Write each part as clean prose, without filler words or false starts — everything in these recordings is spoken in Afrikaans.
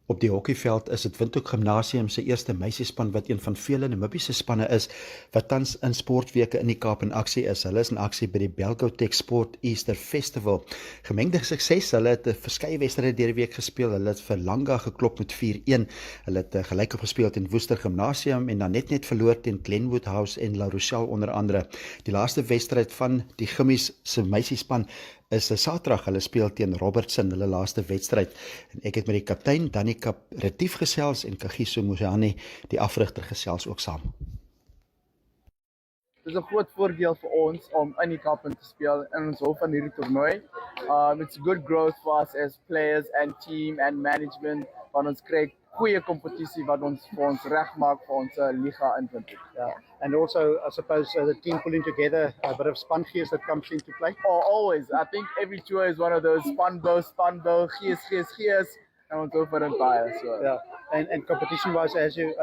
Op die hockeyveld is dit Windhoek Gimnasium se eerste meisiespan wat een van vele Namibiese spanne is wat tans in sportweke in die Kaap in aksie is. Hulle is in aksie by die Belgotech Sport Easter Festival. Gemengde sukses, hulle het 'n verskeie wedstryde deur die week gespeel. Hulle het vir Langa geklop met 4-1. Hulle het gelyk opgespeel teen Woester Gimnasium en dan net verloor teen Glenwood House en La Rochelle onder andere. Die laaste wedstryd van die Gimmies se meisiespan is 'n Saterdag. Hulle speel teen Robertson, hulle laaste wedstryd. En ek het met die kaptein Danica Retief gesels en Kagiso Mojani, die afrigter, gesels ook saam. Dit is 'n groot voordeel vir ons om in die Kaap in te speel in ons hou van hierdie toernooi. It's good growth for us as players and team and management, want ons kry goeie kompetisie wat ons vir ons regmaak vir ons liga in Windhoek. Yeah, and also I suppose the team pulling together, a bit of spongees that comes into play. Oh, always. I think every tour is one of those span gees, en ons hou van dit baie. So. Yeah, and competition-wise, as you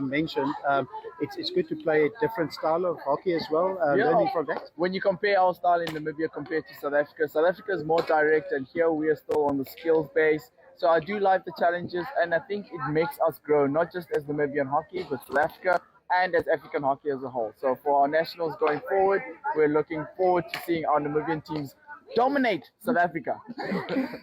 mentioned, it's good to play a different style of hockey as well. Learning from that. When you compare our style in Namibia compared to South Africa is more direct, and here we are still on the skills base. So I do like the challenges, and I think it makes us grow, not just as Namibian hockey, but South Africa and as African hockey as a whole. So for our nationals going forward, we're looking forward to seeing our Namibian teams dominate South Africa.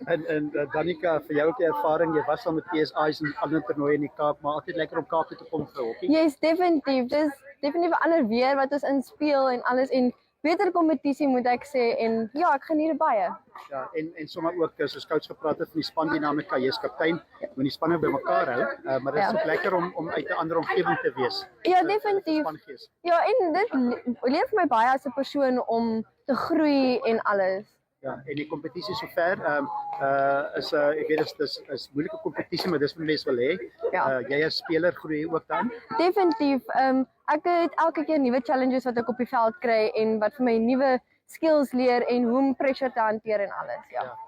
En Danica, vir jou ook die ervaring, jy was al met PSI's en ander toernooie in die Kaap, maar altyd lekker om Kaap toe te kom vir hockey. Yes, definitief. Dis definitief 'n ander weer wat ons inspeel en alles en beter kompetisie moet ek sê en ja, ek geniet dit baie. Ja, en sommer ook soos coach gepraat het van die spandinamika, jy's kaptein, moet die spanne bymekaar hou, maar dit is ook lekker om uit 'n ander omgewing te wees. Ja, definitief. Ja, en dit leer vir my baie as 'n persoon om te groei en alles. Ja, en die kompetisie sover is ek weet dit is moeilike kompetisie, maar dis wat mense wil hê. Ja. Jy as speler groei ook dan. Definitief. Ek het elke keer nuwe challenges wat ek op die veld kry en wat vir my nuwe skills leer en hoe om pressure te hanteer en alles. Ja.